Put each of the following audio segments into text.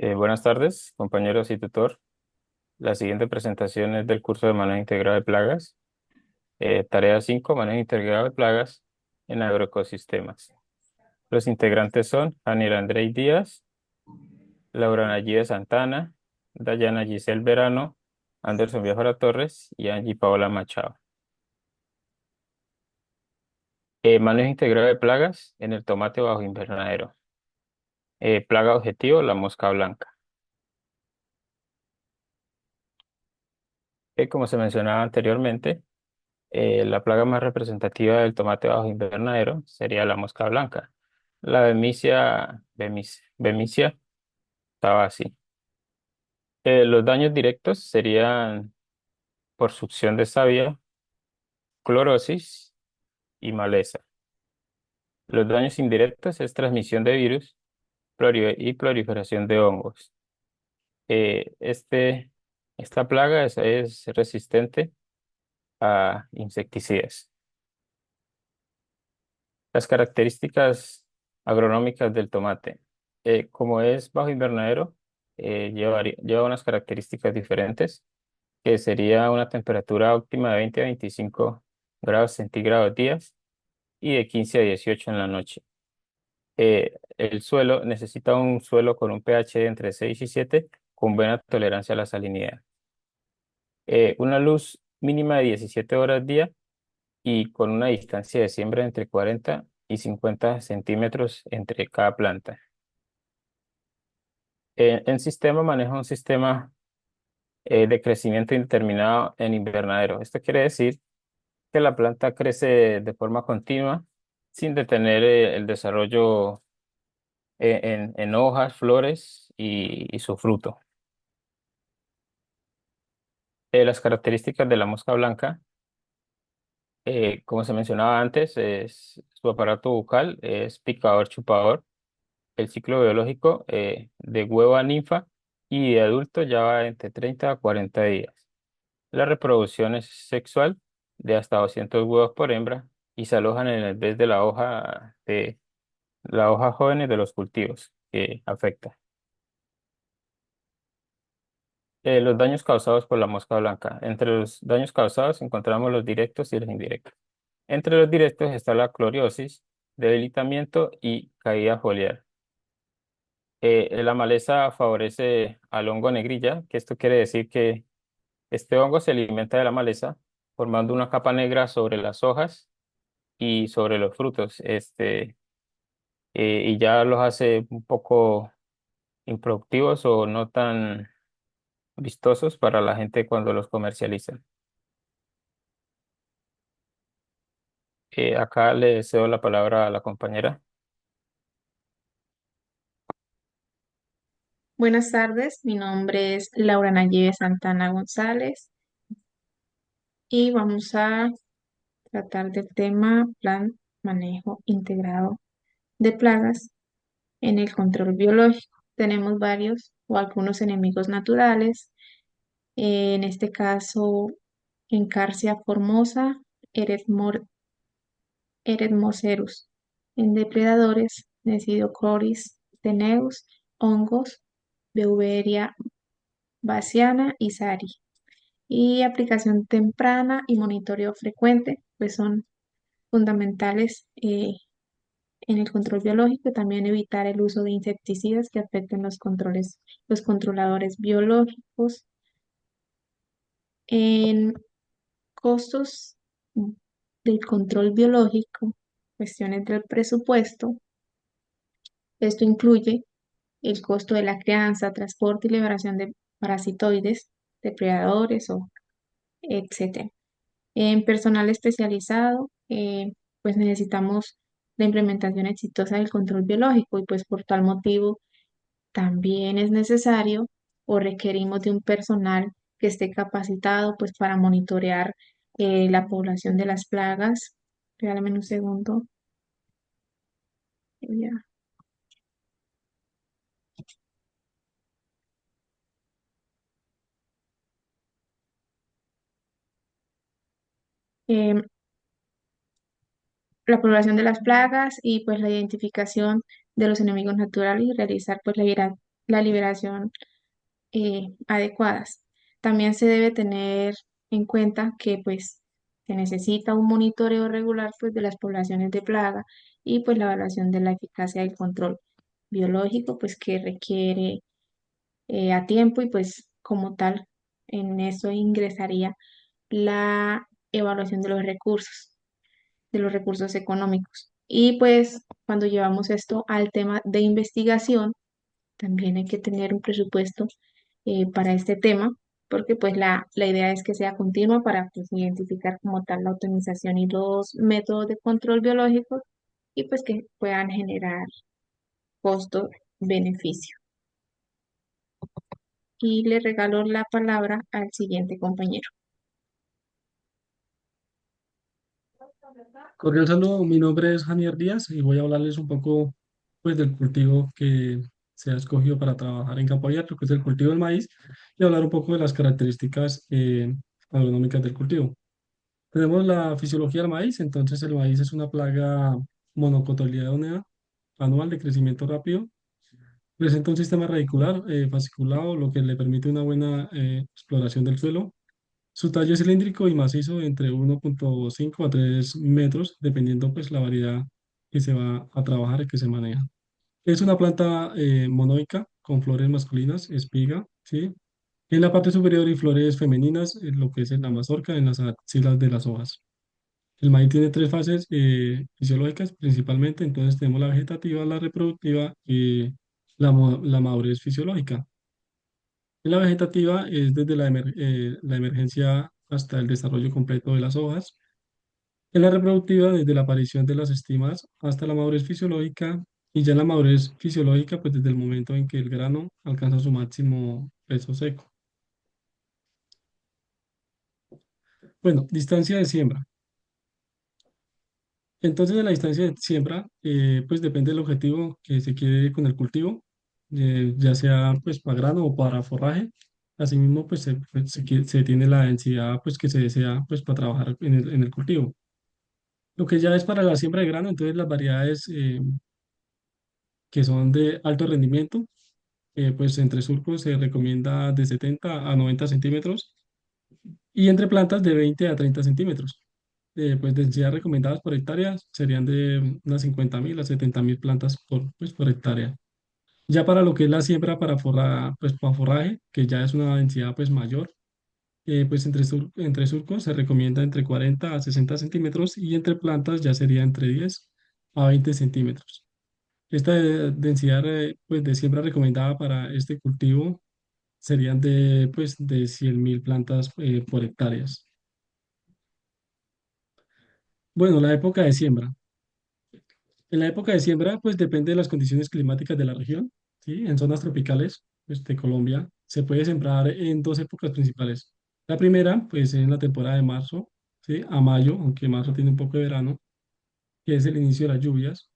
Buenas tardes, compañeros y tutor. La siguiente presentación es del curso de manejo integrado de plagas. Tarea 5: manejo integrado de plagas en agroecosistemas. Los integrantes son Daniel Andrei Díaz, Laura Nayide Santana, Dayana Giselle Verano, Anderson Biafara Torres y Angie Paola Machado. Manejo integrado de plagas en el tomate bajo invernadero. Plaga objetivo, la mosca blanca. Como se mencionaba anteriormente, la plaga más representativa del tomate bajo invernadero sería la mosca blanca. La Bemisia estaba así. Los daños directos serían por succión de savia, clorosis y maleza. Los daños indirectos es transmisión de virus y proliferación de hongos. Eh, este, esta plaga es resistente a insecticidas. Las características agronómicas del tomate. Como es bajo invernadero, lleva unas características diferentes, que sería una temperatura óptima de 20 a 25 grados centígrados días y de 15 a 18 en la noche. El suelo necesita un suelo con un pH de entre 6 y 7 con buena tolerancia a la salinidad. Una luz mínima de 17 horas día y con una distancia de siembra entre 40 y 50 centímetros entre cada planta. En sistema maneja un sistema de crecimiento indeterminado en invernadero. Esto quiere decir que la planta crece de forma continua sin detener el desarrollo en hojas, flores y su fruto. Las características de la mosca blanca, como se mencionaba antes, es su aparato bucal es picador chupador. El ciclo biológico de huevo a ninfa y de adulto ya va entre 30 a 40 días. La reproducción es sexual de hasta 200 huevos por hembra y se alojan en el vez de la hoja jóvenes de los cultivos que afecta. Los daños causados por la mosca blanca. Entre los daños causados encontramos los directos y los indirectos. Entre los directos está la cloriosis, debilitamiento y caída foliar. La maleza favorece al hongo negrilla, que esto quiere decir que este hongo se alimenta de la maleza, formando una capa negra sobre las hojas y sobre los frutos, y ya los hace un poco improductivos o no tan vistosos para la gente cuando los comercializan. Acá le cedo la palabra a la compañera. Buenas tardes, mi nombre es Laura Nayeve Santana González y vamos a tratar del tema Plan Manejo Integrado de Plagas en el control biológico. Tenemos varios o algunos enemigos naturales, en este caso Encarsia formosa, Eretmor- Eretmocerus, en depredadores, Nesidocoris teneus, hongos, Beauveria baciana y Sari. Y aplicación temprana y monitoreo frecuente, pues son fundamentales en el control biológico y también evitar el uso de insecticidas que afecten los controladores biológicos. En costos del control biológico, cuestiones del presupuesto, esto incluye el costo de la crianza, transporte y liberación de parasitoides, depredadores o etcétera. En personal especializado, pues necesitamos la implementación exitosa del control biológico y pues por tal motivo también es necesario o requerimos de un personal que esté capacitado pues para monitorear la población de las plagas. Regálame un segundo. Ya. Em, la población de las plagas y pues la identificación de los enemigos naturales y realizar pues la la liberación adecuadas. También se debe tener en cuenta que pues se necesita un monitoreo regular pues de las poblaciones de plaga y pues la evaluación de la eficacia del control biológico pues que requiere a tiempo y pues como tal en eso ingresaría la evaluación de los recursos económicos. Y pues cuando llevamos esto al tema de investigación, también hay que tener un presupuesto para este tema, porque pues la idea es que sea continua para pues, identificar como tal la optimización y los métodos de control biológico y pues que puedan generar costo-beneficio. Y le regalo la palabra al siguiente compañero. Cordial saludo, mi nombre es Janier Díaz y voy a hablarles un poco pues, del cultivo que se ha escogido para trabajar en campo abierto, que es el cultivo del maíz, y hablar un poco de las características agronómicas del cultivo. Tenemos la fisiología del maíz, entonces el maíz es una plaga monocotiledónea anual de crecimiento rápido. Presenta un sistema radicular fasciculado, lo que le permite una buena exploración del suelo. Su tallo es cilíndrico y macizo de entre 1,5 a 3 metros, dependiendo pues la variedad que se va a trabajar y que se maneja. Es una planta monoica con flores masculinas, espiga, ¿sí? En la parte superior y flores femeninas, lo que es en la mazorca, en las axilas de las hojas. El maíz tiene tres fases fisiológicas principalmente, entonces tenemos la vegetativa, la reproductiva y la madurez fisiológica. En la vegetativa es desde la emergencia hasta el desarrollo completo de las hojas. En la reproductiva, desde la aparición de las estimas hasta la madurez fisiológica. Y ya en la madurez fisiológica, pues desde el momento en que el grano alcanza su máximo peso seco. Bueno, distancia de siembra. Entonces, en la distancia de siembra, pues depende del objetivo que se quiere con el cultivo, ya sea pues para grano o para forraje. Asimismo, se tiene la densidad pues que se desea pues para trabajar en el cultivo. Lo que ya es para la siembra de grano, entonces las variedades que son de alto rendimiento, pues entre surcos se recomienda de 70 a 90 centímetros y entre plantas de 20 a 30 centímetros. Pues densidades recomendadas por hectárea serían de unas 50.000 a 70.000 plantas por hectárea. Ya para lo que es la siembra pues para forraje, que ya es una densidad pues mayor, pues entre surcos se recomienda entre 40 a 60 centímetros y entre plantas ya sería entre 10 a 20 centímetros. Esta densidad pues, de siembra recomendada para este cultivo serían de 100.000 plantas por hectáreas. Bueno, la época de siembra. En la época de siembra, pues depende de las condiciones climáticas de la región, ¿sí? En zonas tropicales, pues, de Colombia, se puede sembrar en dos épocas principales. La primera, pues en la temporada de marzo, ¿sí? A mayo, aunque marzo tiene un poco de verano, que es el inicio de las lluvias.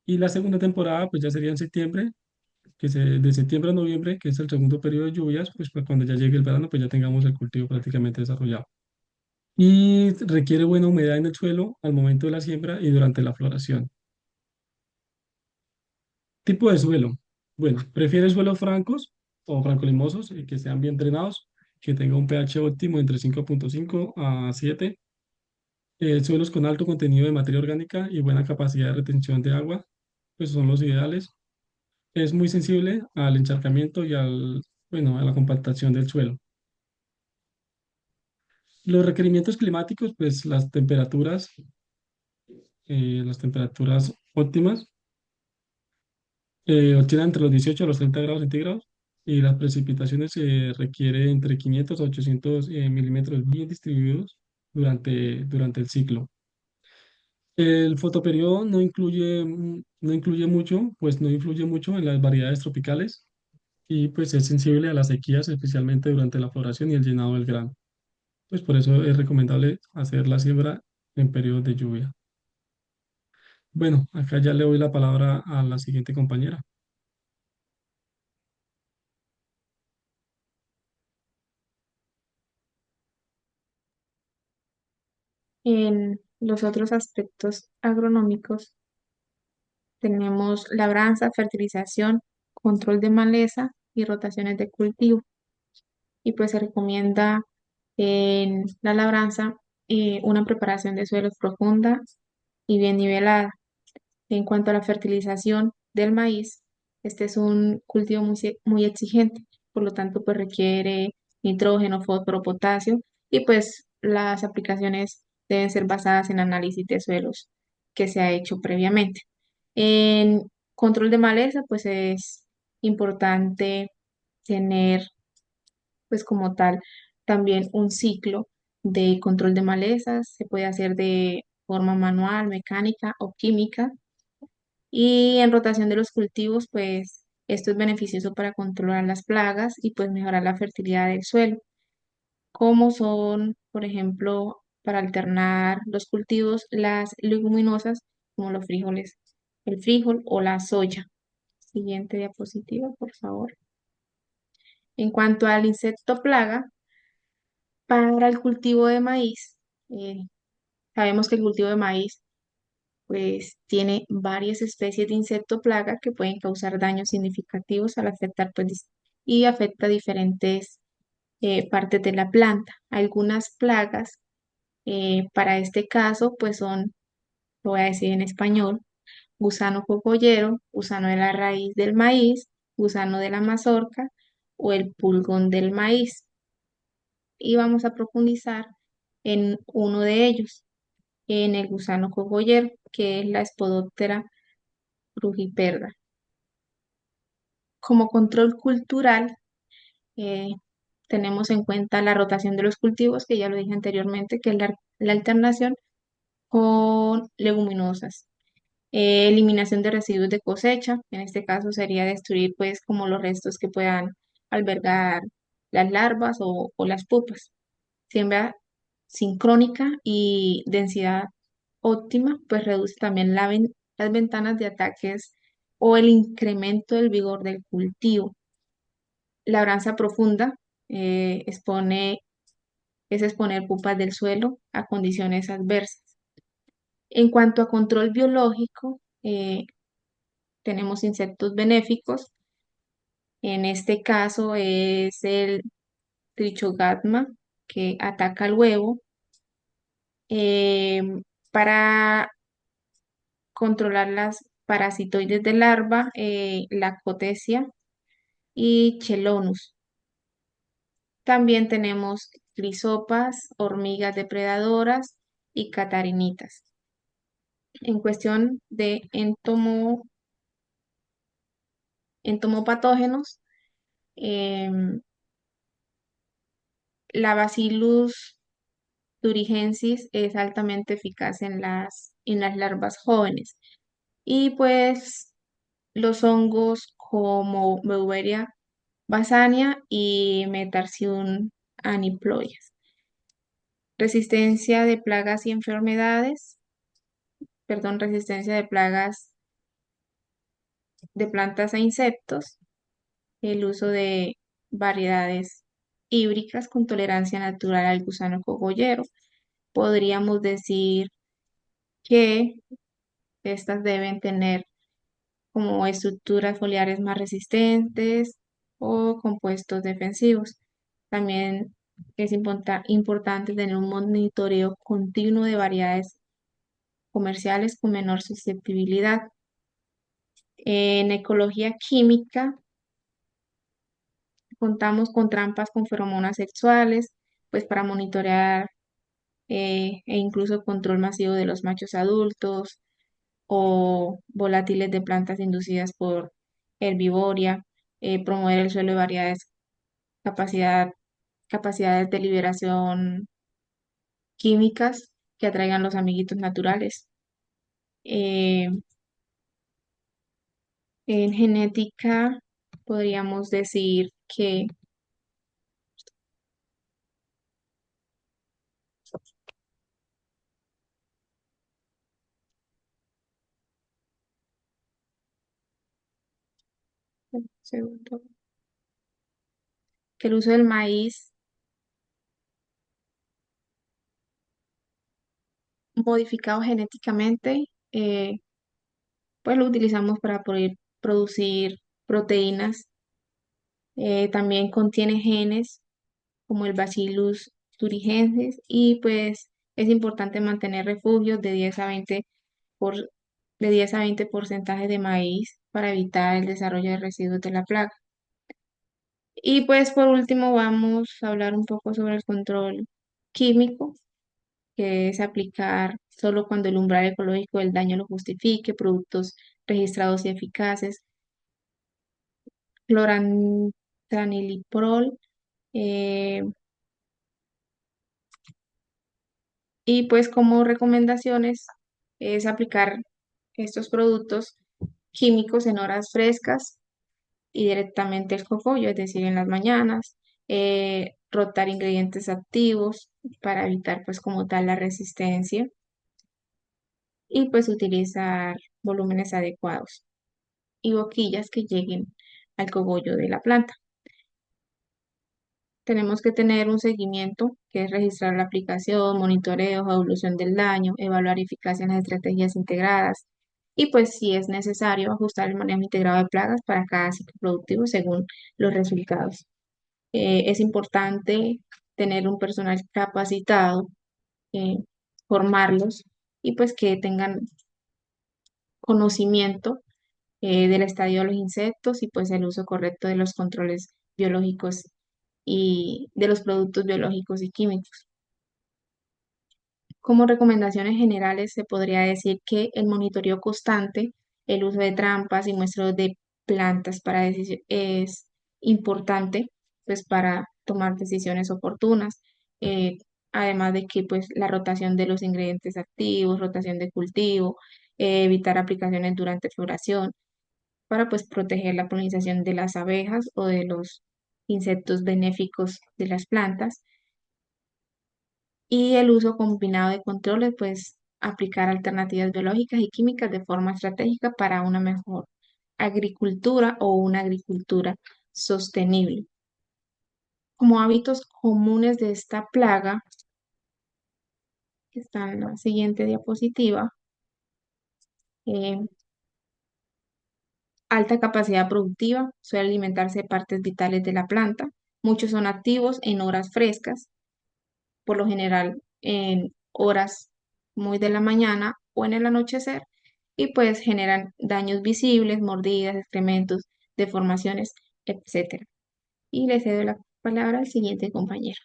Y la segunda temporada, pues ya sería en septiembre, de septiembre a noviembre, que es el segundo periodo de lluvias, pues cuando ya llegue el verano, pues ya tengamos el cultivo prácticamente desarrollado. Y requiere buena humedad en el suelo al momento de la siembra y durante la floración. Tipo de suelo. Bueno, prefiere suelos francos o francolimosos que sean bien drenados, que tenga un pH óptimo entre 5,5 a 7. Suelos con alto contenido de materia orgánica y buena capacidad de retención de agua, pues son los ideales. Es muy sensible al encharcamiento y bueno, a la compactación del suelo. Los requerimientos climáticos, pues las temperaturas óptimas oscilan entre los 18 a los 30 grados centígrados y las precipitaciones se requiere entre 500 a 800 milímetros bien distribuidos durante el ciclo. El fotoperiodo no incluye mucho, pues no influye mucho en las variedades tropicales y pues es sensible a las sequías, especialmente durante la floración y el llenado del grano. Pues por eso es recomendable hacer la siembra en periodos de lluvia. Bueno, acá ya le doy la palabra a la siguiente compañera. En los otros aspectos agronómicos tenemos labranza, fertilización, control de maleza y rotaciones de cultivo. Y pues se recomienda en la labranza una preparación de suelos profunda y bien nivelada. En cuanto a la fertilización del maíz, este es un cultivo muy exigente, por lo tanto pues requiere nitrógeno, fósforo, potasio y pues las aplicaciones deben ser basadas en análisis de suelos que se ha hecho previamente. En control de maleza pues es importante tener pues como tal también un ciclo de control de malezas, se puede hacer de forma manual, mecánica o química. Y en rotación de los cultivos, pues esto es beneficioso para controlar las plagas y pues mejorar la fertilidad del suelo, como son, por ejemplo, para alternar los cultivos, las leguminosas, como los frijoles, el frijol o la soya. Siguiente diapositiva, por favor. En cuanto al insecto plaga, para el cultivo de maíz, eh, sabemos que el cultivo de maíz pues tiene varias especies de insecto plaga que pueden causar daños significativos al afectar y afecta diferentes partes de la planta. Algunas plagas para este caso pues son, lo voy a decir en español, gusano cogollero, gusano de la raíz del maíz, gusano de la mazorca o el pulgón del maíz. Y vamos a profundizar en uno de ellos, en el gusano cogollero, que es la Spodoptera frugiperda. Como control cultural, eh, tenemos en cuenta la rotación de los cultivos, que ya lo dije anteriormente, que es la alternación con leguminosas. Eliminación de residuos de cosecha, en este caso sería destruir pues como los restos que puedan albergar las larvas o las pupas. Siembra sincrónica y densidad óptima, pues reduce también las ventanas de ataques o el incremento del vigor del cultivo. Labranza profunda expone, es exponer pupas del suelo a condiciones adversas. En cuanto a control biológico, tenemos insectos benéficos. En este caso es el Trichogatma que ataca el huevo. Eh, para controlar las parasitoides de larva, la Cotesia y Chelonus. También tenemos crisopas, hormigas depredadoras y catarinitas. En cuestión de entomopatógenos, em, la Bacillus thuringiensis es altamente eficaz en las larvas jóvenes. Y pues los hongos como Beauveria bassania y Metarsium aniploides. Resistencia de plagas y enfermedades, perdón, resistencia de plagas de plantas e insectos, el uso de variedades híbricas con tolerancia natural al gusano cogollero. Podríamos decir que estas deben tener como estructuras foliares más resistentes o compuestos defensivos. También es importante tener un monitoreo continuo de variedades comerciales con menor susceptibilidad. En ecología química contamos con trampas con feromonas sexuales, pues para monitorear e incluso control masivo de los machos adultos o volátiles de plantas inducidas por herbivoria, promover el suelo de variedades, capacidad, capacidades de liberación químicas que atraigan los amiguitos naturales. Eh, en genética podríamos decir que segundo, que el uso del maíz modificado genéticamente, pues lo utilizamos para poder producir proteínas También contiene genes como el Bacillus thuringiensis y pues es importante mantener refugios por, de 10 a 20 porcentaje de maíz para evitar el desarrollo de residuos de la plaga. Y pues por último vamos a hablar un poco sobre el control químico, que es aplicar solo cuando el umbral ecológico del daño lo justifique, productos registrados y eficaces, clorantraniliprol, eh, y pues como recomendaciones es aplicar estos productos químicos en horas frescas y directamente el cogollo, es decir, en las mañanas, rotar ingredientes activos para evitar pues como tal la resistencia y pues utilizar volúmenes adecuados y boquillas que lleguen al cogollo de la planta. Tenemos que tener un seguimiento, que es registrar la aplicación, monitoreo, evolución del daño, evaluar eficacia en las estrategias integradas y pues si es necesario ajustar el manejo integrado de plagas para cada ciclo productivo según los resultados. Es importante tener un personal capacitado, eh, formarlos y pues que tengan conocimiento del estadio de los insectos y pues el uso correcto de los controles biológicos y de los productos biológicos y químicos. Como recomendaciones generales, se podría decir que el monitoreo constante, el uso de trampas y muestreos de plantas es importante pues, para tomar decisiones oportunas. eh, Además de que pues, la rotación de los ingredientes activos, rotación de cultivo, evitar aplicaciones durante floración para pues, proteger la polinización de las abejas o de los insectos benéficos de las plantas y el uso combinado de controles, pues aplicar alternativas biológicas y químicas de forma estratégica para una mejor agricultura o una agricultura sostenible. Como hábitos comunes de esta plaga, que está en la siguiente diapositiva, eh, alta capacidad productiva, suele alimentarse de partes vitales de la planta. Muchos son activos en horas frescas, por lo general en horas muy de la mañana o en el anochecer, y pues generan daños visibles, mordidas, excrementos, deformaciones, etcétera. Y le cedo la palabra al siguiente compañero.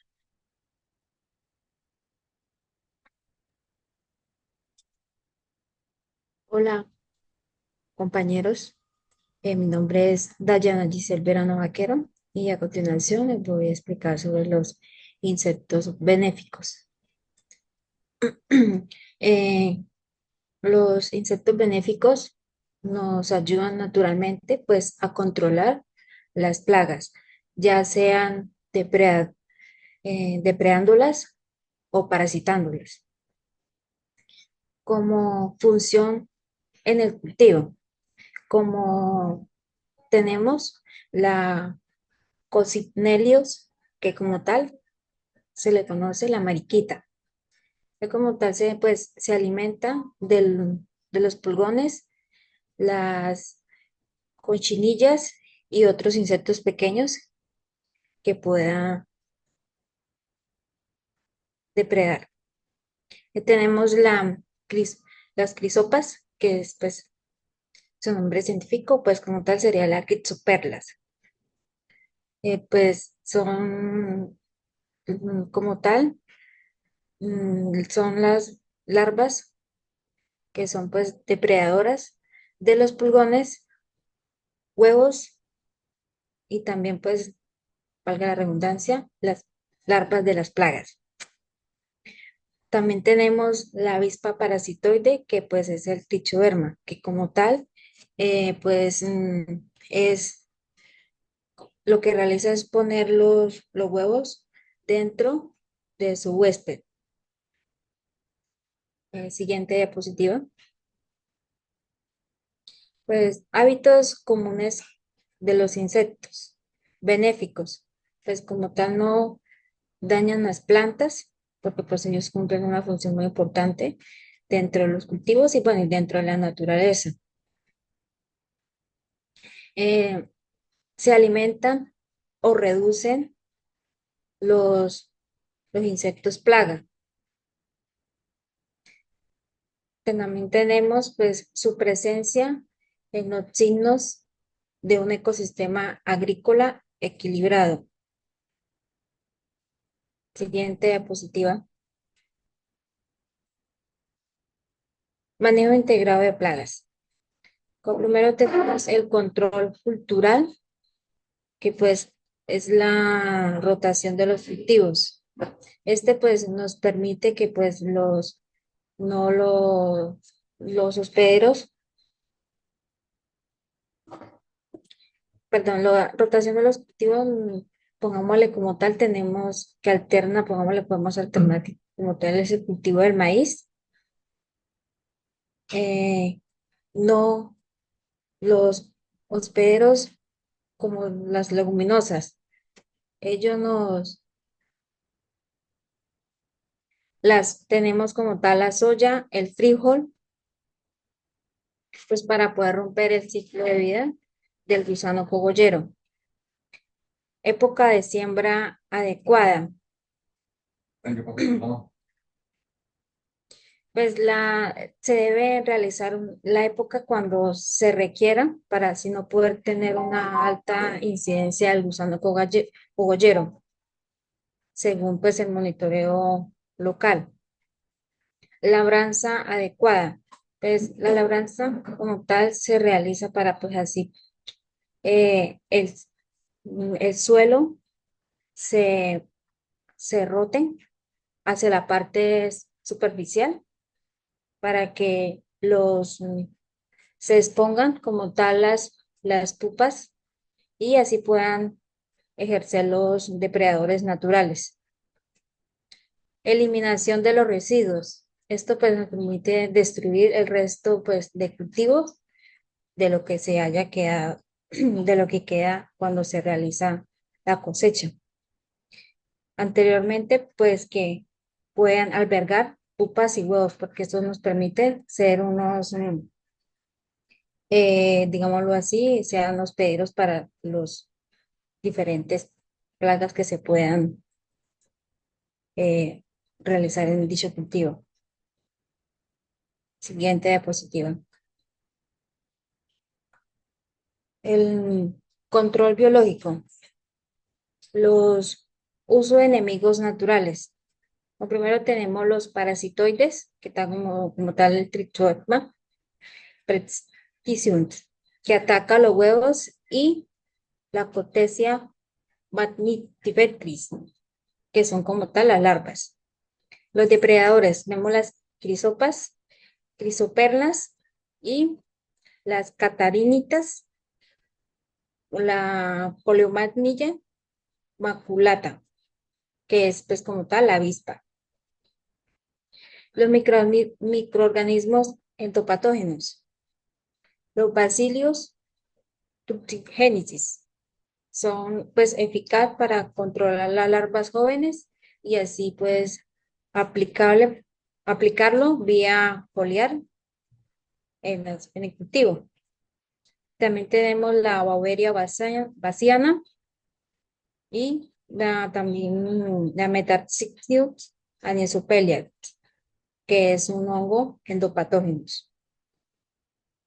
Hola, compañeros. Mi nombre es Dayana Giselle Verano Vaquero y a continuación les voy a explicar sobre los insectos benéficos. Eh, los insectos benéficos nos ayudan naturalmente pues a controlar las plagas, ya sean depredándolas o parasitándolas. Como función en el cultivo, como tenemos la Coccinellios, que como tal se le conoce la mariquita, que como tal se alimenta de los pulgones, las cochinillas y otros insectos pequeños que pueda depredar. Tenemos las crisopas, que es pues su nombre científico, pues como tal sería la Crisoperlas. Pues son como tal, son las larvas que son pues depredadoras de los pulgones, huevos y también pues, valga la redundancia, las larvas de las plagas. También tenemos la avispa parasitoide, que pues es el trichoderma, que como tal, es lo que realiza es poner los huevos dentro de su huésped. Siguiente diapositiva. Pues hábitos comunes de los insectos, benéficos, pues como tal no dañan las plantas, porque pues ellos cumplen una función muy importante dentro de los cultivos y bueno, y dentro de la naturaleza. Eh, Se alimentan o reducen los, los insectos plaga. También tenemos pues su presencia en los signos de un ecosistema agrícola equilibrado. Siguiente diapositiva. Manejo integrado de plagas. Primero tenemos el control cultural, que pues es la rotación de los cultivos. Este pues nos permite que pues no los hospederos, perdón, la rotación de los cultivos, pongámosle como tal, tenemos que alterna, pongámosle, podemos alternar como tal es el cultivo del maíz. No los hospederos como las leguminosas, ellos las tenemos como tal la soya, el frijol, pues para poder romper el ciclo de vida del gusano cogollero. Época de siembra adecuada. Pues se debe realizar la época cuando se requiera para así no poder tener una alta incidencia del gusano cogollero, según pues el monitoreo local. Labranza adecuada. Pues la labranza como tal se realiza para pues así el suelo se, se rote hacia la parte superficial para que se expongan como tal las pupas y así puedan ejercer los depredadores naturales. Eliminación de los residuos. Esto pues nos permite destruir el resto pues de cultivos de lo que se haya quedado, de lo que queda cuando se realiza la cosecha. Anteriormente, pues que puedan albergar pupas y huevos, porque esto nos permite ser unos, digámoslo así, sean hospederos para los diferentes plagas que se puedan eh, realizar en dicho cultivo. Siguiente diapositiva. El control biológico. Los uso de enemigos naturales. Lo primero tenemos los parasitoides, que están como tal el Trichoderma praestitunt, que ataca los huevos, y la Cortesia magnitifectis, que son como tal las larvas. Los depredadores, tenemos las crisopas, crisoperlas y las catarinitas, la Poleomantilla maculata, que es pues como tal la avispa. Los microorganismos entopatógenos, los bacillus thuringiensis, son pues eficaz para controlar las larvas jóvenes y así pues aplicarlo vía foliar en el cultivo. También tenemos la Beauveria bassiana y también la Metaxilus anisopelia, que es un hongo endopatógeno.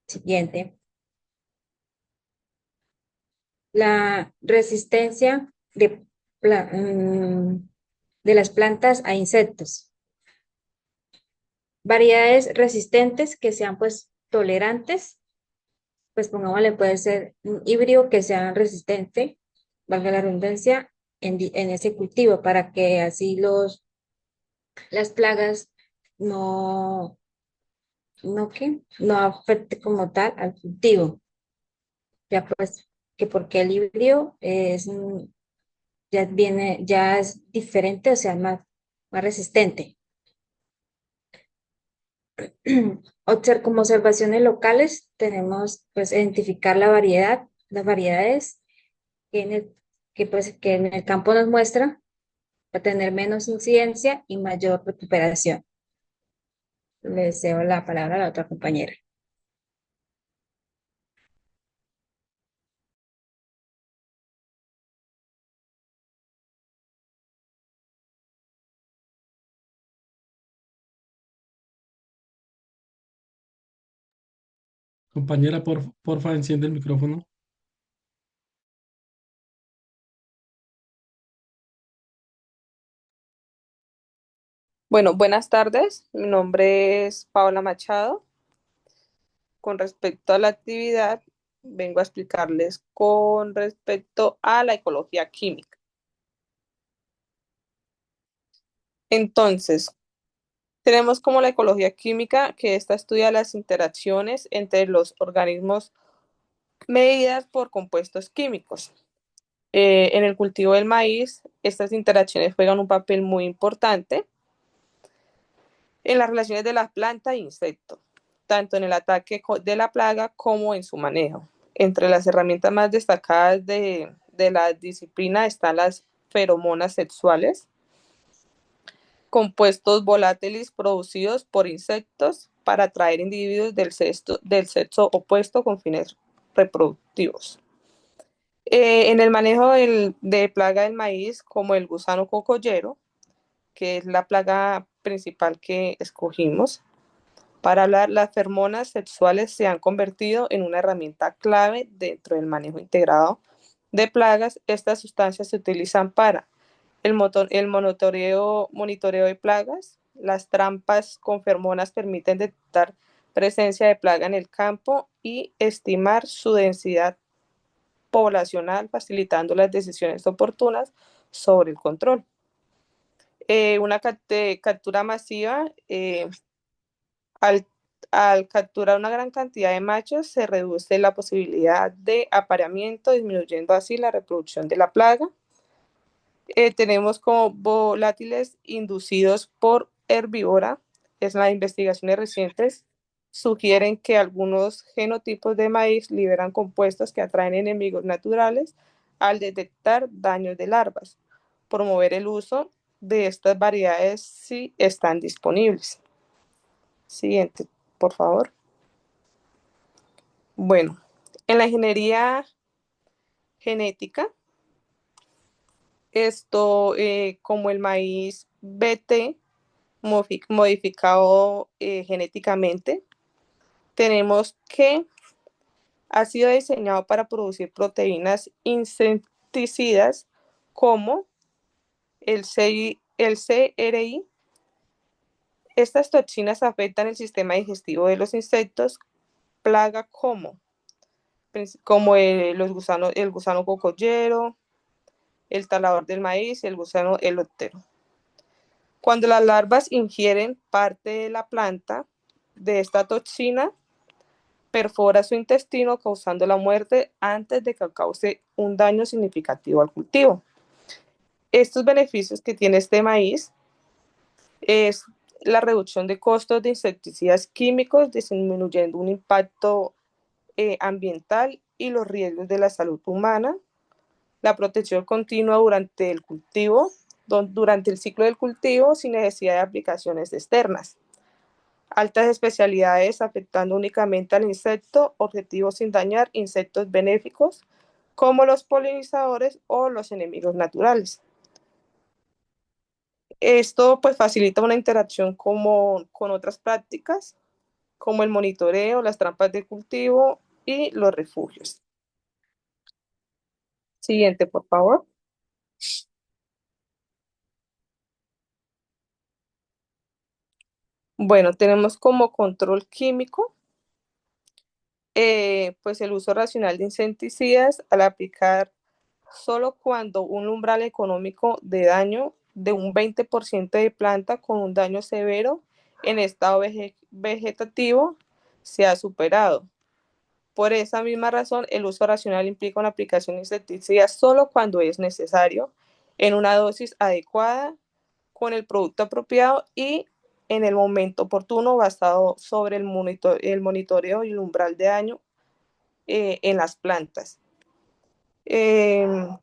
Siguiente. La resistencia de las plantas a insectos. Variedades resistentes que sean pues tolerantes, pues pongámosle, puede ser un híbrido que sea resistente, valga la redundancia, en ese cultivo para que así las plagas no, no afecte como tal al cultivo. Ya pues que porque el híbrido ya es diferente, o sea, más resistente. Como observaciones locales, tenemos pues identificar las variedades que en el campo nos muestra para tener menos incidencia y mayor recuperación. Le cedo la palabra a la otra compañera. Compañera, porfa, enciende el micrófono. Bueno, buenas tardes. Mi nombre es Paola Machado. Con respecto a la actividad, vengo a explicarles con respecto a la ecología química. Entonces, tenemos como la ecología química, que esta estudia las interacciones entre los organismos medidas por compuestos químicos. En el cultivo del maíz, estas interacciones juegan un papel muy importante en las relaciones de la planta e insecto, tanto en el ataque de la plaga como en su manejo. Entre las herramientas más destacadas de la disciplina están las feromonas sexuales, compuestos volátiles producidos por insectos para atraer individuos del sexo opuesto con fines reproductivos. En el manejo de plaga del maíz, como el gusano cocollero, que es la plaga principal que escogimos, para hablar, las feromonas sexuales se han convertido en una herramienta clave dentro del manejo integrado de plagas. Estas sustancias se utilizan para el monitoreo de plagas. Las trampas con feromonas permiten detectar presencia de plaga en el campo y estimar su densidad poblacional, facilitando las decisiones oportunas sobre el control. Una captura masiva, al, al capturar una gran cantidad de machos, se reduce la posibilidad de apareamiento, disminuyendo así la reproducción de la plaga. Tenemos como volátiles inducidos por herbívora. Las investigaciones recientes sugieren que algunos genotipos de maíz liberan compuestos que atraen enemigos naturales al detectar daños de larvas. Promover el uso de estas variedades si están disponibles. Siguiente, por favor. Bueno, en la ingeniería genética, como el maíz BT modificado genéticamente, tenemos que ha sido diseñado para producir proteínas insecticidas como el CRI. Estas toxinas afectan el sistema digestivo de los insectos, plaga como el gusano cocollero, el talador del maíz y el gusano elotero. Cuando las larvas ingieren parte de la planta de esta toxina, perfora su intestino causando la muerte antes de que cause un daño significativo al cultivo. Estos beneficios que tiene este maíz es la reducción de costos de insecticidas químicos, disminuyendo un impacto ambiental y los riesgos de la salud humana, la protección continua durante el cultivo, durante el ciclo del cultivo sin necesidad de aplicaciones externas. Altas especialidades afectando únicamente al insecto, objetivos sin dañar insectos benéficos como los polinizadores o los enemigos naturales. Esto pues facilita una interacción con otras prácticas como el monitoreo, las trampas de cultivo y los refugios. Siguiente, por favor. Bueno, tenemos como control químico pues el uso racional de insecticidas al aplicar solo cuando un umbral económico de daño de un 20% de planta con un daño severo en estado vegetativo se ha superado. Por esa misma razón, el uso racional implica una aplicación de insecticidas solo cuando es necesario, en una dosis adecuada, con el producto apropiado y en el momento oportuno, basado sobre el monitoreo y el umbral de daño en las plantas. El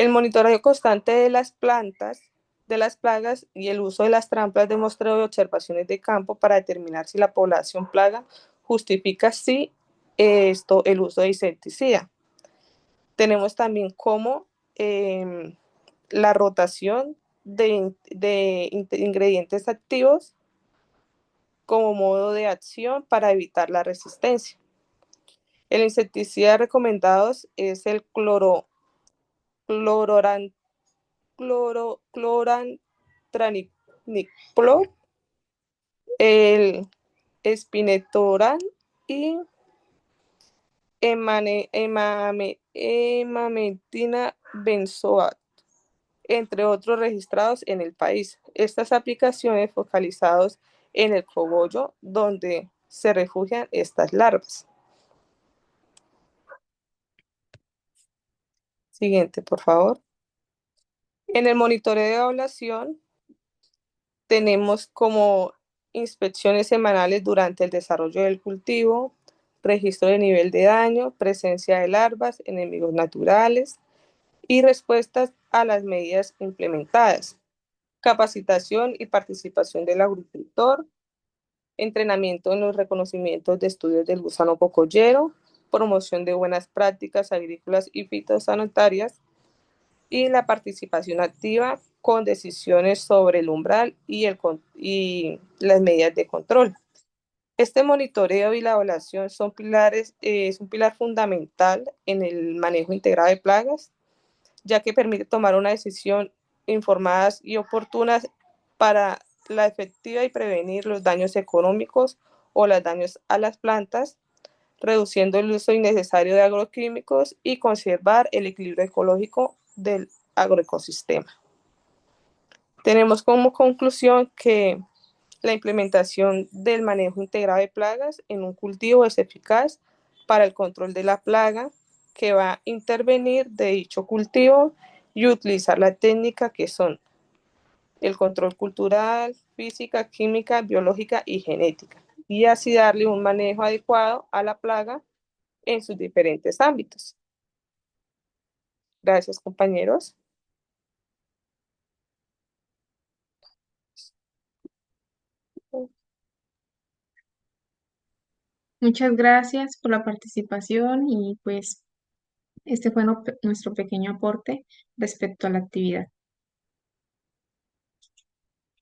monitoreo constante de las plantas, de las plagas y el uso de las trampas de muestreo de observaciones de campo para determinar si la población plaga justifica si el uso de insecticida. Tenemos también como la rotación de ingredientes activos como modo de acción para evitar la resistencia. El insecticida recomendado es el clororan, clorantraniclor, el espinetoram y emametina benzoat, entre otros registrados en el país. Estas aplicaciones focalizadas en el cogollo, donde se refugian estas larvas. Siguiente, por favor. En el monitoreo de evaluación tenemos como inspecciones semanales durante el desarrollo del cultivo, registro de nivel de daño, presencia de larvas, enemigos naturales y respuestas a las medidas implementadas, capacitación y participación del agricultor, entrenamiento en los reconocimientos de estudios del gusano cocollero, promoción de buenas prácticas agrícolas y fitosanitarias, y la participación activa con decisiones sobre el umbral y las medidas de control. Este monitoreo y la evaluación son pilares, es un pilar fundamental en el manejo integrado de plagas, ya que permite tomar una decisión informadas y oportunas para la efectiva y prevenir los daños económicos o los daños a las plantas, reduciendo el uso innecesario de agroquímicos y conservar el equilibrio ecológico del agroecosistema. Tenemos como conclusión que la implementación del manejo integrado de plagas en un cultivo es eficaz para el control de la plaga que va a intervenir de dicho cultivo y utilizar la técnica que son el control cultural, física, química, biológica y genética, y así darle un manejo adecuado a la plaga en sus diferentes ámbitos. Gracias, compañeros. Muchas gracias por la participación y pues este fue nuestro pequeño aporte respecto a la actividad.